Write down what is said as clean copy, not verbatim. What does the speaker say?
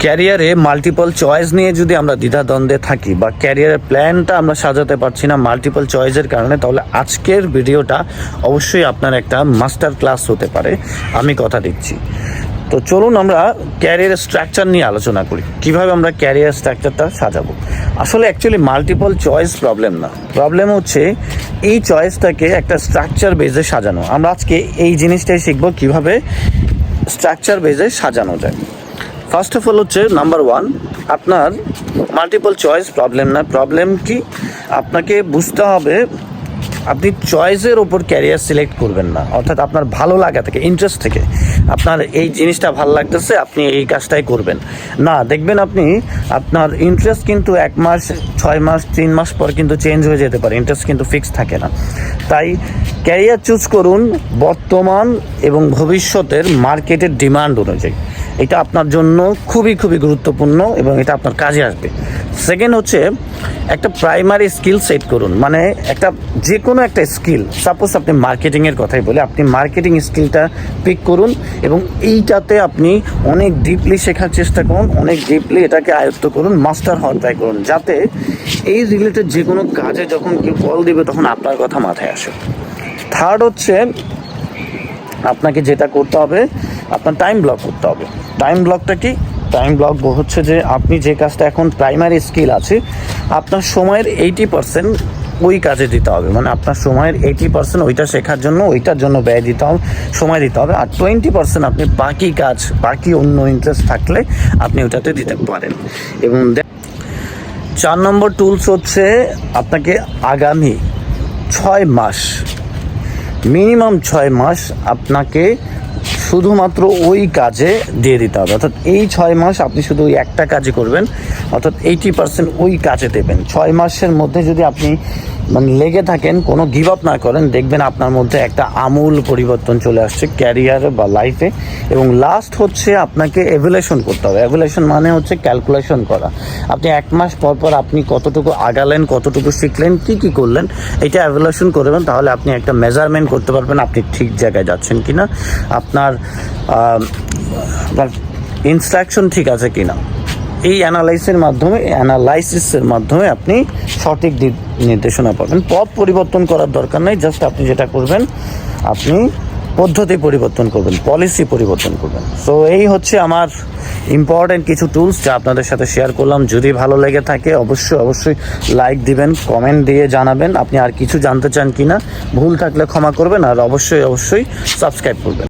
ক্যারিয়ারে multiple choice নিয়ে যদি আমরা দ্বিধাদ্বন্দ্বে থাকি বা ক্যারিয়ারের প্ল্যানটা আমরা সাজাতে পারছি না মাল্টিপল চয়েসের কারণে, তাহলে আজকের ভিডিওটা অবশ্যই আপনার একটা মাস্টার ক্লাস হতে পারে, আমি কথা দিচ্ছি। তো চলুন আমরা ক্যারিয়ার স্ট্রাকচার নিয়ে আলোচনা করি, কিভাবে আমরা ক্যারিয়ার স্ট্রাকচারটা সাজাবো। আসলে অ্যাকচুয়ালি মাল্টিপল চয়েস প্রবলেম না, প্রবলেম হচ্ছে এই চয়েসটাকে একটা স্ট্রাকচার বেজে সাজানো। আমরা আজকে এই জিনিসটাই শিখবো কিভাবে স্ট্রাকচার বেজে সাজানো যায়। ফার্স্ট অফ অল হচ্ছে নাম্বার ওয়ান, আপনার মাল্টিপল চয়েস প্রবলেম না, প্রবলেম কি আপনাকে বুঝতে হবে আপনি চয়েসের ওপর ক্যারিয়ার সিলেক্ট করবেন না। অর্থাৎ আপনার ভালো লাগা থেকে, ইন্টারেস্ট থেকে, আপনার এই জিনিসটা ভালো লাগতেছে আপনি এই কাজটাই করবেন না। দেখবেন আপনি আপনার ইন্টারেস্ট কিন্তু 1 মাস, 6 মাস, 3 মাস পর কিন্তু চেঞ্জ হয়ে যেতে পারে, ইন্টারেস্ট কিন্তু ফিক্স থাকে না। তাই ক্যারিয়ার চুজ করুন বর্তমান এবং ভবিষ্যতের মার্কেটের ডিমান্ড অনুযায়ী। এটা আপনার জন্য খুবই গুরুত্বপূর্ণ এবং এটা আপনার কাজে আসবে। সেকেন্ড হচ্ছে একটা প্রাইমারি স্কিল সেট করুন, মানে একটা যে কোনো একটা স্কিল, সাপোজ আপনি মার্কেটিংয়ের কথাই বলি, আপনি মার্কেটিং স্কিলটা পিক করুন এবং এইটাতে আপনি অনেক ডিপলি শেখার চেষ্টা করুন, অনেক ডিপলি এটাকে আয়ত্ত করুন, মাস্টার হওয়ার ট্রাই করুন, যাতে এই রিলেটেড যে কোনো কাজে যখন কেউ কল দিবে তখন আপনার কথা মাথায় আসে। থার্ড হচ্ছে আপনাকে যেটা করতে হবে, আপনার টাইম ব্লক করতে হবে। টাইম ব্লকটা কি? টাইম ব্লক হচ্ছে যে আপনি যে কাজটা এখন প্রাইমারি স্কিল আছে, আপনার সময়ের 80% ওই কাজে দিতে হবে, মানে আপনার সময়ের 80% ওইটা শেখার জন্য, ওইটার জন্য ব্যয় দিতে হবে, সময় দিতে হবে। আর 20% আপনি বাকি কাজ, বাকি অন্য ইন্টারেস্ট থাকলে আপনি ওটাতে দিতে পারেন। এবং 4 নম্বর টুলস হচ্ছে আপনাকে আগামী 6 মাস, মিনিমাম 6 মাস আপনাকে শুধুমাত্র ওই কাজে দিয়ে দিতে হবে। অর্থাৎ এই 6 মাস আপনি শুধু ওই একটা কাজে করবেন, অর্থাৎ 80% ওই কাজে দেবেন। 6 মাসের মধ্যে যদি আপনি লেগে থাকেন, কোনো গিভ আপ না করেন, দেখবেন আপনার মধ্যে একটা আমূল পরিবর্তন চলে আসছে ক্যারিয়ারে বা লাইফে। এবং লাস্ট হচ্ছে আপনাকে এভ্যালুয়েশন করতে হবে। এভ্যালুয়েশন মানে হচ্ছে ক্যালকুলেশন করা। আপনি 1 মাস পর আপনি কতটুকু আগালেন, কতটুকু শিখলেন, কি করলেন, এটা এভ্যালুয়েশন করবেন। তাহলে আপনি একটা মেজারমেন্ট করতে পারবেন আপনি ঠিক জায়গায় যাচ্ছেন কিনা, আপনার ইনস্ট্রাকশন ঠিক আছে কিনা। এই অ্যানালাইসিসের মাধ্যমে আপনি সঠিক নির্দেশনা পাবেন। পথ পরিবর্তন করার দরকার নেই, জাস্ট আপনি যেটা করবেন, আপনি পদ্ধতি পরিবর্তন করবেন, পলিসি পরিবর্তন করবেন। সো এই হচ্ছে আমার ইম্পর্টেন্ট কিছু টুলস যা আপনাদের সাথে শেয়ার করলাম। যদি ভালো লেগে থাকে অবশ্যই লাইক দিবেন, কমেন্ট দিয়ে জানাবেন আপনি আর কিছু জানতে চান কিনা, ভুল থাকলে ক্ষমা করবেন, আর অবশ্যই সাবস্ক্রাইব করবেন।